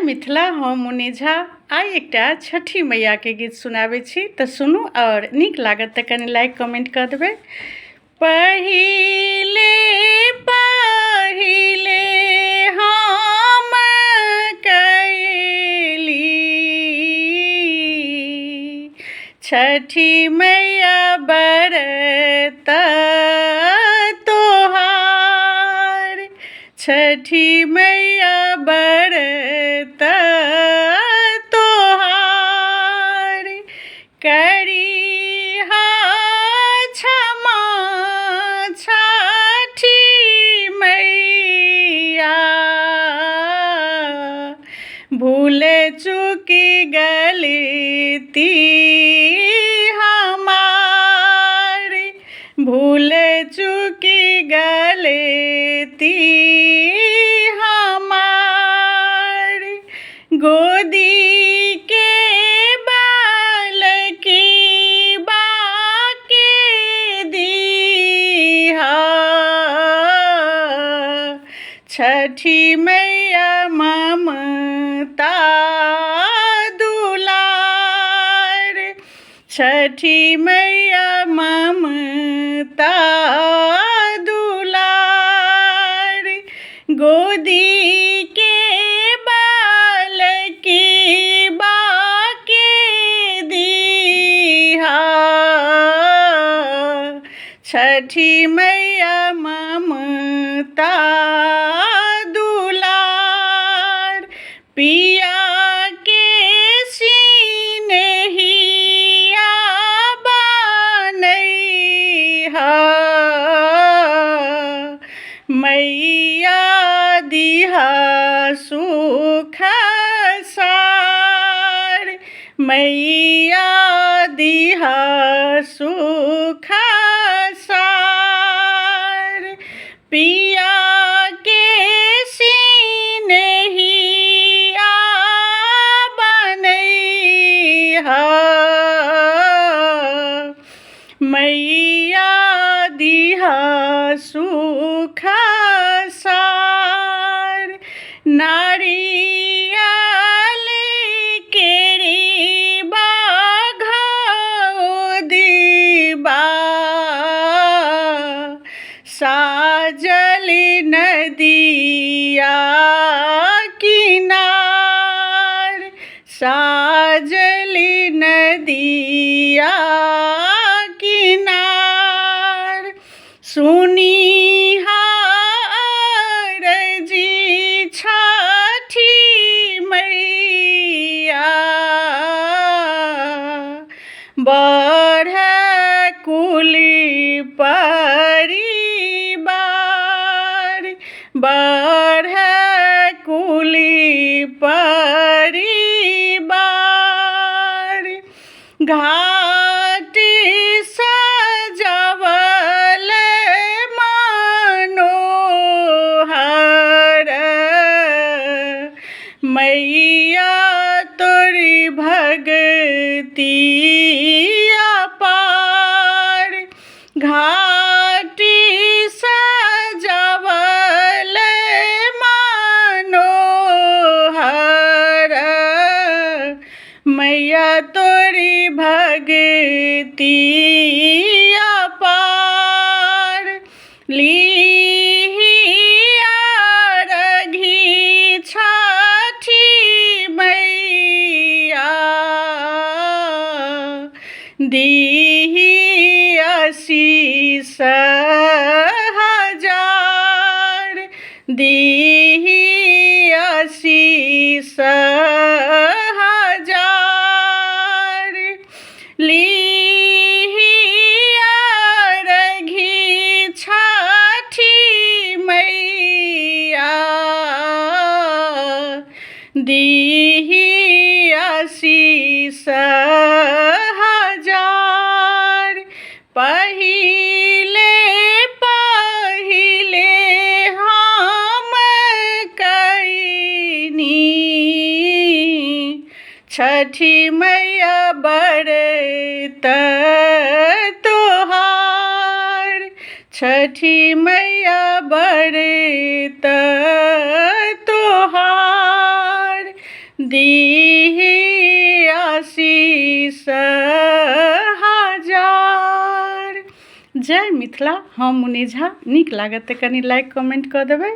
मिथिला हम मुनि झा आइ एकटा छठी मैया के गीत सुनाबै छी तऽ सुनू और नीक लागत तऽ कनि लाइक कमेंट कऽ देबै। पहिले पहिले हम कैली छठी मैया बरत तोहार, छठी मैया बरत तोहार, करिहा क्षमा छठी मैया, भूल चूकी गलती हमार, भूल चूकी गलती हमार, गोदी के बालकी बाके दीहा, छठी मैया ममता दुलार, छठी मैया ममता दुलार, गोदी के बालकी बाके दीहा, छठी मैया ममता दुलार, पिया के सिनहिया बनैहा, मैया दिहा सुख सार, मैया दिहा सुख सार, पिया के सिनहिया बनैहा, मैया दिहा सुख सार, नारियल केरी बाघोदीबा, साजल नदिया किनार, साजल नदिया किनार, सुनिहा अरजी छठी मैया, बढ़ कुल परिवार, बढ़ कुल परिवार, घाट सजवल मनोहर, मैया तोरी भगती अपार, घाट सजवल मनोहर, मैया तोरी भगती अपार, लीहिया रघी छठी मैया, दीही आशीष हजार, दीही आशीष हजार, लीहिया रघी छठी मैया, दीही आशीष हजार, पहिले पहिले हम कैनी छठी मैया बरत तोहार, छठी मैया बरत तोहार, दीही आशीष हजार। जय मिथिला। हम मुनि झा। नीक लागत तऽ कनि लाइक कमेंट कऽ देबै।